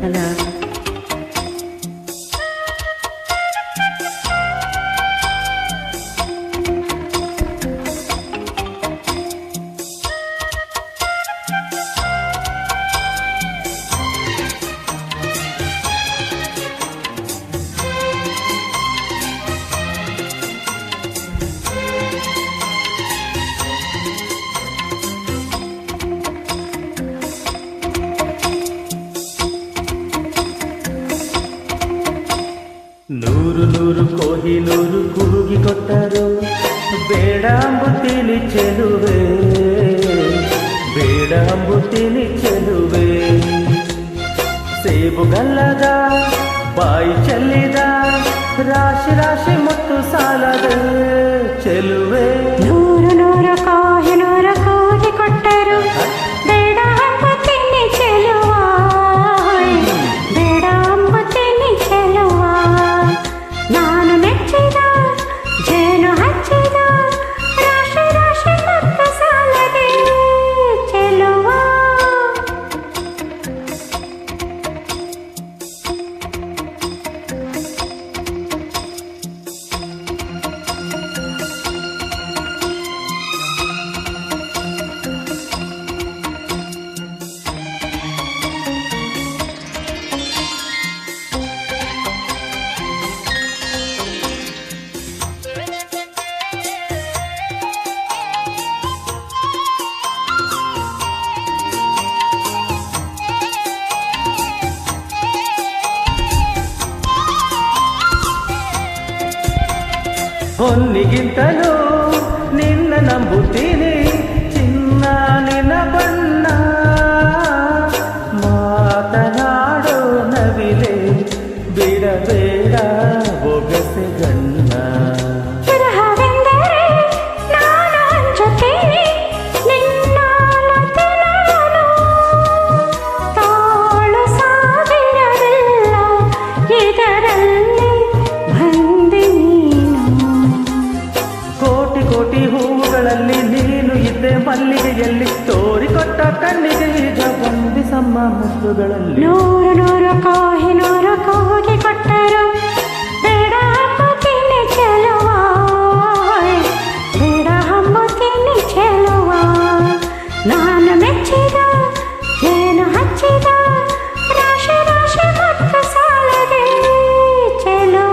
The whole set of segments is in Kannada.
ಅಲ್ಲ. ನೂರು ನೂರು ಕೋಹಿನೂರು ಕೂಗಿ ಕೊಟ್ಟರು ಬೇಡ ಅಂಬುತ್ತೀನಿ ಚೆಲುವೆ, ಬೇಡ ಅಂಬುತ್ತೀನಿ ಚೆಲುವೆ. ಸೇಬುಗಲ್ಲದ ಬಾಯಿ ಚೆಲ್ಲಿದ ರಾಶಿ ರಾಶಿ ಮುತ್ತು ಸಾಲದೆ ಚೆಲುವೆ. ನೂರು ನೂರು ಕೋಹಿನೂರು ಕೂಗಿ ಕೊಟ್ಟರು ಬೇಡ ಅಂಬುತ್ತೀನಿ ಚೆಲುವ, ಬೇಡ ಅಂಬುತ್ತೀನಿ ಚೆಲುವ. ನಾನು ನೆಚ್ಚಿದ ಜೇನು ಹಚ್ಚಿದ ರಾಶಿ ರಾಶಿ ಮುತ್ತು ಸಾಲದೆ ಚೆಲುವ. ಹೊನ್ನಿಗಿಂತಲೂ ನಿನ್ನ ನಂಬುತ್ತೀನಿ ಚಿನ್ನ ನಿನ್ನ ಬಣ್ಣ. ಮಾತನಾಡೋ ನವಿಲೆ ಬಿಡಬೇಡ ಬೊಗಸೆ ಗಣ್ಣ. ಕೋಟಿ ಹೂವುಗಳಲ್ಲಿ ನೀನು ಇದ್ದೆ ಮಲ್ಲಿಗೆಯಲ್ಲಿ ತೋರಿಕೊಟ್ಟ ಕಣ್ಣಿಗೆ ಈಗ ಬಂದಿಸಮ್ಮ ಮುತ್ತುಗಳಲ್ಲಿ. ನೂರು ನೂರು ಕೋಹಿನೂರು ಕೂಗಿ ಕೊಟ್ಟರು ಬೇಡ ಅಂಬುತ್ತೀನಿ ಚೆಲುವ, ಬೇಡ ಅಂಬುತ್ತೀನಿ ಚೆಲುವ. ನಾನು ಮೆಚ್ಚಿದ ಜೇನು ಹಚ್ಚಿದ ರಾಶಿ ರಾಶಿ ಮುತ್ತು ಸಾಲದೆ ಚೆಲುವ.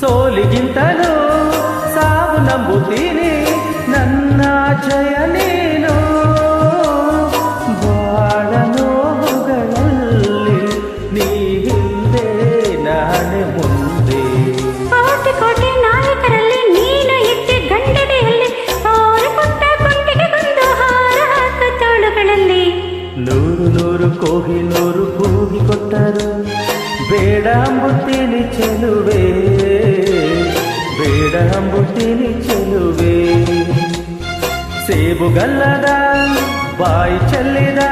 ಸೋಲಿಗಿಂತಲೂ ಸಾವು ನಂಬುತ್ತೀನಿ ನನ್ನ ಜಯ ನೀನು. ಬಾಳ ನೋವುಗಳಲ್ಲಿ ನೀ ಹಿಂದೆ ನಾಳೆ ಮುಂದೆ. ಕೋಟಿ ಕೋಟಿ ನಾಯಕರಲ್ಲಿ ನೀನು ಇದ್ದೆ ಗಂಡಡೆಯಲ್ಲಿ ಕೊಟ್ಟ ಗುಂಡಿಗೆ ಬಂದು ಹಾರ ಹಾಕ ತೋಳುಗಳಲ್ಲಿ. ನೂರು ನೂರು ಕೋಹಿನೂರು ಕೂಗಿ ಕೊಟ್ಟರು ಬೇಡ ಅಂಬುತ್ತೀನಿ ಚೆಲುವೆ, ಬೇಡ ಅಂಬುತ್ತೀನಿ ಚೆಲುವೆ. ಸೇಬುಗಲ್ಲದ ಬಾಯಿ ಚೆಲ್ಲಿದ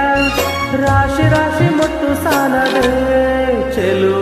ರಾಶಿ ರಾಶಿ ಮುತ್ತು ಸಾಲದೆ ಚೆಲುವೆ.